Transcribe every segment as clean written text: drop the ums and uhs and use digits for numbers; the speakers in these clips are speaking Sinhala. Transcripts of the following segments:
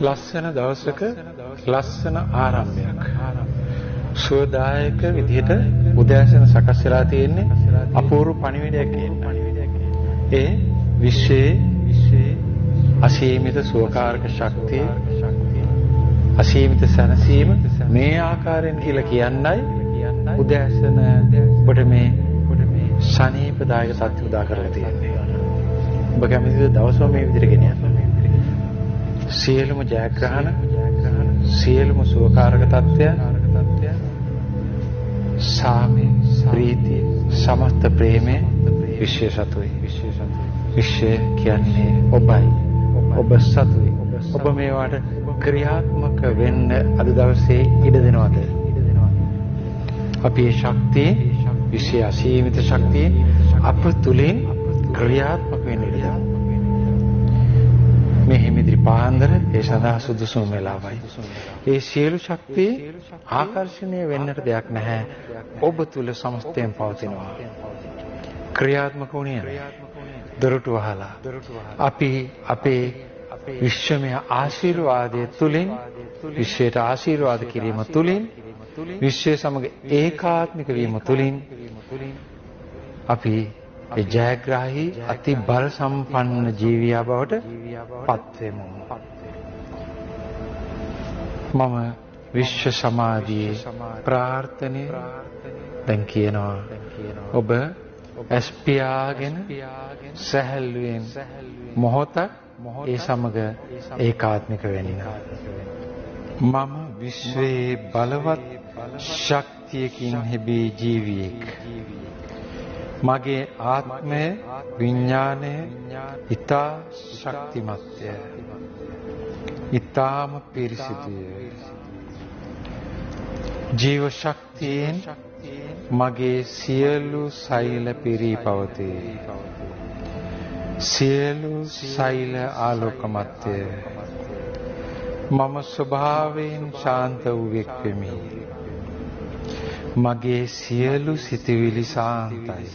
ලස්සන දවසක ලස්සන ආරම්භයක් සුවදායක විදිහට උදෑසන සකස් වෙලා තියෙන්නේ අපූර්ව පණිවිඩයක් ඒ විශ්වයේ අසීමිත සුවකාරක ශක්තිය අසීමිත සැනසීම මේ ආකාරයෙන් කියලා කියන්නයි උදෑසන ඔබට මේ සනීපදායක සත්‍ය උදා කරලා තියෙන්නේ. ඔබ කැමතිද දවසම මේ විදිහට ගෙනියන්න? සියලුම ජයග්‍රහණ සියලුම සුවකාරක තත්ත්වයන් සාමය ප්‍රීතිය සමස්ත ප්‍රේමය විශ්ව සතුයි. විශ්වය කියන්නේ ඔබයි. ඔබ සතුයි. ඔබ මේවට ක්‍රියාත්මක වෙන්න අද දවසේ ඉඩ දෙනවද? අපි මේ ශක්තිය විශ්ව අසීමිත ශක්තිය අප තුලින් ක්‍රියාත්මක වෙන්න ඉඩ දෙනවා. මේ හිමිදිරි පාන්දර ඒ සඳහා සුදුසුම වෙලාවයි. ඒ සියලු ශක්තිය ආකර්ෂණය වෙන්නට දෙයක් නැහැ. ඔබ තුල සමස්තයෙන් පවතිනවා. ක්‍රියාත්මක වුණේ දොරටු වහලා. අපි අපේ විශ්වමය ආශිර්වාදයේ තුලින් විශ්වයට ආශිර්වාද කිරීම තුලින් විශ්වය සමග ඒකාත්මික වීම තුලින් අපි ඒ ජයග්‍රාහී අති බල සම්පන්න ජීවියා බවට පත් වෙමු. මම විශ්ව සමාධියේ ප්‍රාර්ථනය දැන් කියනවා. ඔබ ස්පියාගෙන සැහැල්ලුවෙන් මොහොතක් ඒ සමග ඒකාත්මික වෙන්න. මම විශ්වයේ බලවත් ශක්තියකින් හැබී ජීවියෙක්. මගේ ආත්මය විඥානය ඊතා ශක්තිමත්ය. ඊතාම පිරිසිදුය. ජීව ශක්තියෙන් මගේ සියලු සෛල පිරී පවතී. සියලු සෛල ආලෝකමත්ය. මම ස්වභාවයෙන් ශාන්ත වූෙක් වෙමි. මගේ සියලු සිතුවිලි සාන්තයි.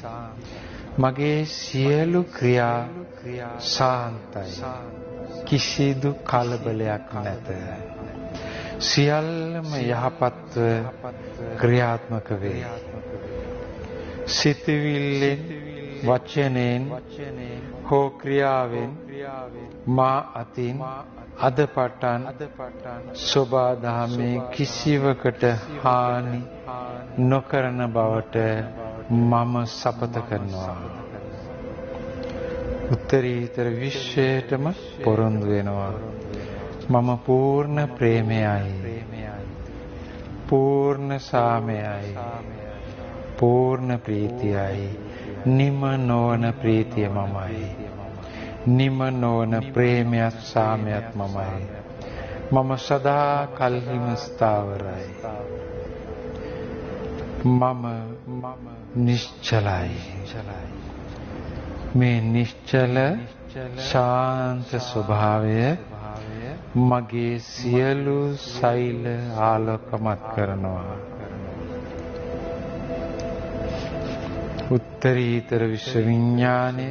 මගේ සියලු ක්‍රියා සාන්තයි. කිසිදු කලබලයක් නැත. සියල්ලම යහපත්ව ක්‍රියාත්මක වේ. සිතුවිල්ලෙන් වචනෙන් හෝ ක්‍රියාවෙන් මා අතින් අද පටන් සෝබාදහමේ කිසිවකට හානි නොකරන බවට මම සපත කරනවා. උත්තරීතර විශ්වයටම පොරොන්දු වෙනවා. මම පූර්ණ ප්‍රේමයයි. පූර්ණ සාමයයි. පූර්ණ ප්‍රීතියයි. නිම නොවන ප්‍රීතිය මමයි. නිම නොවන ප්‍රේමයත් සාමයත් මමයි. මම සදා කල්හිම ස්ථාවරයි. මම නිශ්චලයි. මේ නිශ්චල ශාන්ත ස්වභාවය මගේ සියලු සෛල ආලෝකමත් කරනවා. උත්තරීතර විශ්ව විඥානය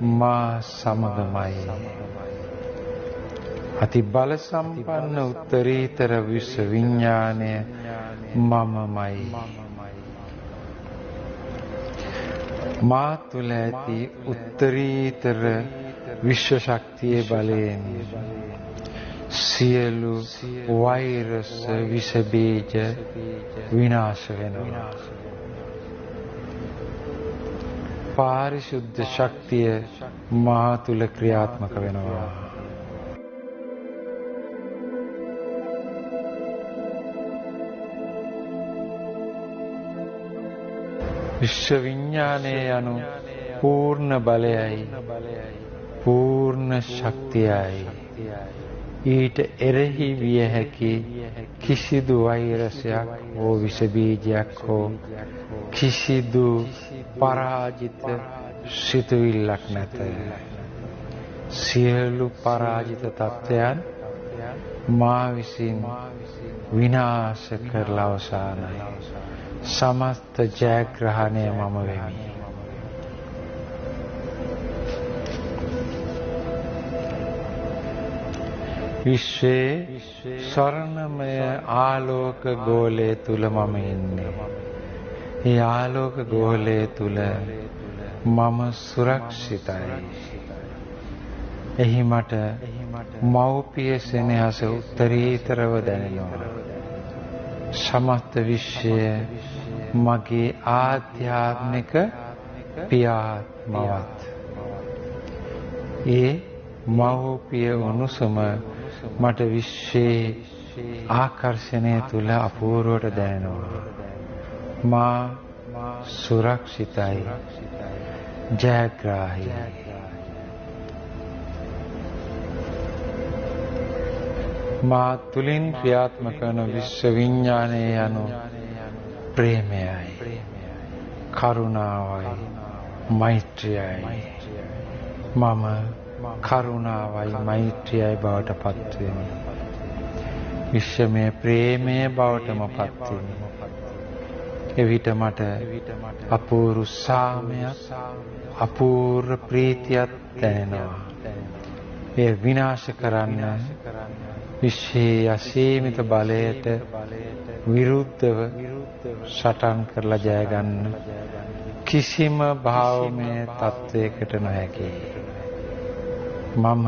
මා සමගමයි. අති බල සම්පන්න උත්තරීතර විශ්ව විඥානය මමමයි. මා තුළ ඇති උත්තරීතර විශ්ව ශක්තියේ බලයෙන් සියලු වෛරස් විෂ බීජ විනාශ වෙනවා. පාරිශුද්ධ ශක්තිය මා තුළ ක්‍රියාත්මක වෙනවා. විශ්ව විඥානයේ යනු පූර්ණ බලයයි. පූර්ණ ශක්තියයි. ඊට එරෙහි විය හැකි කිසිදු වෛරසයක් හෝ විෂ බීජයක් හෝ කිසිදු පරාජිත සිතුවිල්ලක් නැත. සියලු පරාජිත තත්ත්වයන් මා විසින් විනාශ කරලා අවසానයි. සමස්ත ජයග්‍රහණය මම වෙමි. විශ්වයේ ස්වර්ණමය ආලෝක ගෝලය තුල මම ඉන්නේ. ඒ ආලෝක ගෝලය තුල මම සුරක්ෂිතයි. එහි මට මෞපිය සෙනෙහස උත්තරීතරව දැනෙනවා. සමස්ත විශ්වය මගේ ආධ්‍යාත්මික පියාත්මවත්. ඒ මෞපිය උණුසුම මට විශ්වයේ ආකර්ෂණය තුල අපූර්වට දැනෙනවා. මා සුරක්ෂිතයි, ජයග්‍රාහී. මා තුලින් ක්‍රියාත්මක වන විශ්ව විඥානය යනු ප්‍රේමයයි, කරුණාවයි, මෛත්‍රියයි. මම කරුණාවයි මෛත්‍රියයි බවට පත් වෙමි. විශ්වමය ප්‍රේමය බවටම පත් වෙමි. එවිට මට අපූර්ව සාමයක්, අපූර්ව ප්‍රීතියක් දැනෙනවා. ඒ විනාශ කරන්න විශ්වයේ අසීමිත බලයට විරුද්ධව සටන් කරලා ජය ගන්න කිසිම භාවමය තත්වයකට නොහැකි. මම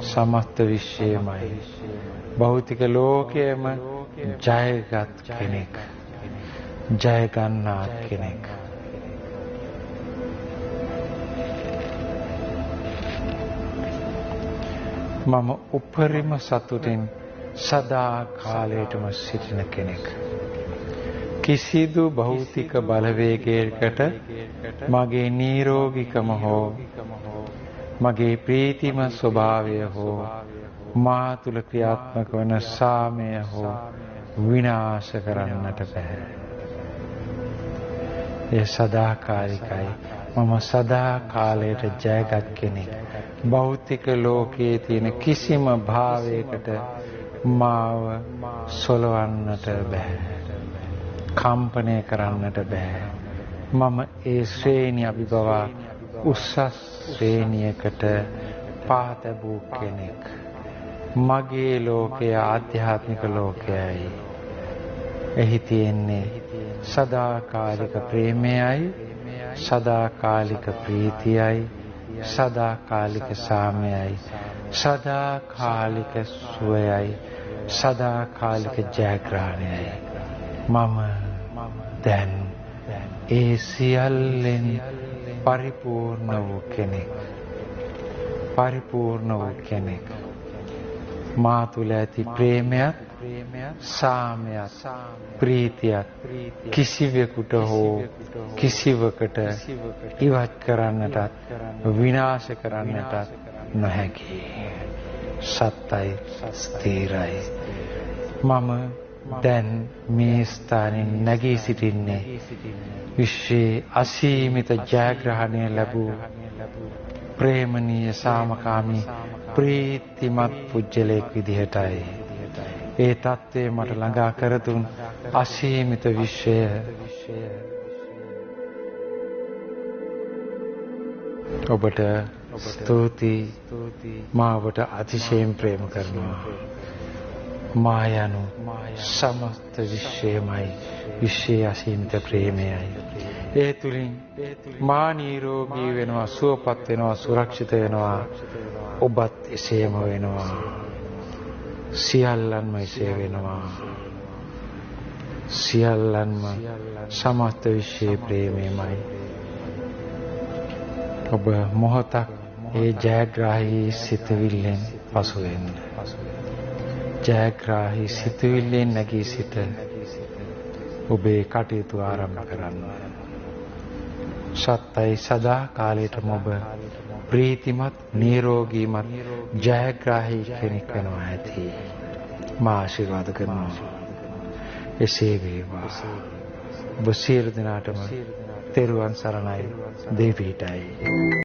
සමස්ත විශ්වයමයි, භෞතික ලෝකයේම ජයගත් කෙනෙක්, ජය ගන්නා කෙනෙක්. මම උපරිම සතුටින් සදා කාලයටම සිටින කෙනෙක්. කිසිදු භෞතික බලවේගයකට මගේ නිරෝගීකම හෝ මගේ ප්‍රීතිම ස්වභාවය හෝ මා තුල ක්‍රියාත්මක වන සාමය හෝ විනාශ කරන්නට බෑ. ඒ සදාකාලිකයි. මම සදා කාලයට ජයගත් කෙනෙක්. භෞතික ලෝකයේ තියෙන කිසිම භාවයකට මාව සොලවන්නට බෑ. කම්පණය කරන්නට බෑ. මම ඒ ශ්‍රේණිය අභිබවා උසස් ශ්‍රේණියකට පා තැබූ කෙනෙක්. මගේ ලෝකය ආධ්‍යාත්මික ලෝකයයි. එහි තියෙන්නේ සදාකාලික ප්‍රේමයයි, සදාකාලික ප්‍රීතියයි, සදාකාලික සාමයයි, සදාකාලික සුවයයි, සදාකාලික ජයග්‍රහණයයි. මම දැන් ඒ සියල්ලෙන් පරිපූර්ණ වූ කෙනෙක්. පරිපූර්ණ වූ කෙනෙක්. මා තුළ ඇති ප්‍රේමයත්, සාමයත්, ප්‍රීතියත් කිසිවෙකුට හෝ කිසිවකට ඉවත් කරන්නටත් විනාශ කරන්නටත් නොහැකි. සත්‍යයි, ස්ථිරයි. මම දැන් මේ ස්ථානයේ නැගී සිටින්නේ විශ්වයේ අසීමිත ජයග්‍රහණය ලැබූ ප්‍රේමණීය සාමකාමී ප්‍රීතිමත් පුජ්‍යලයක් විදිහටයි. ඒ தත්ත්වය මට ළඟා කර දුන් අසීමිත විශ්වය ඔබට ස්තුතියි. මාවට අතිශයින් ප්‍රේම කරනවා. මා යනු සමස්ත විශ්වයමයි, විශ්වයේ අසීමිත ප්‍රේමයයි. ඒ තුලින් මා නිරෝගී වෙනවා, සුවපත් වෙනවා, සුරක්ෂිත වෙනවා. ඔබත් එසේම වෙනවා. සියල්ලන්ම එසේ වෙනවා. සියල්ලන්ම සමස්ත විශ්වයේ ප්‍රේමයමයි. ඔබ මොහොතක් ඒ ජයග්‍රාහී සිතවිල්ලෙන් පසු වෙන්න. ජයග්‍රාහී සිතවිල්ලෙන් නැගී සිට ඔබේ කටයුතු ආරම්භ කරන්න. සත්‍යයි සදා කාලයටම ඔබ ප්‍රීතිමත්, නිරෝගීමත්, ජයග්‍රාහී කෙනෙක් වෙනවා ඇති. මා ආශිර්වාද කරනවා. එසේ වේවා. ඔබ සියලු දෙනාටම තෙරුවන් සරණයි. දෙවියටයි.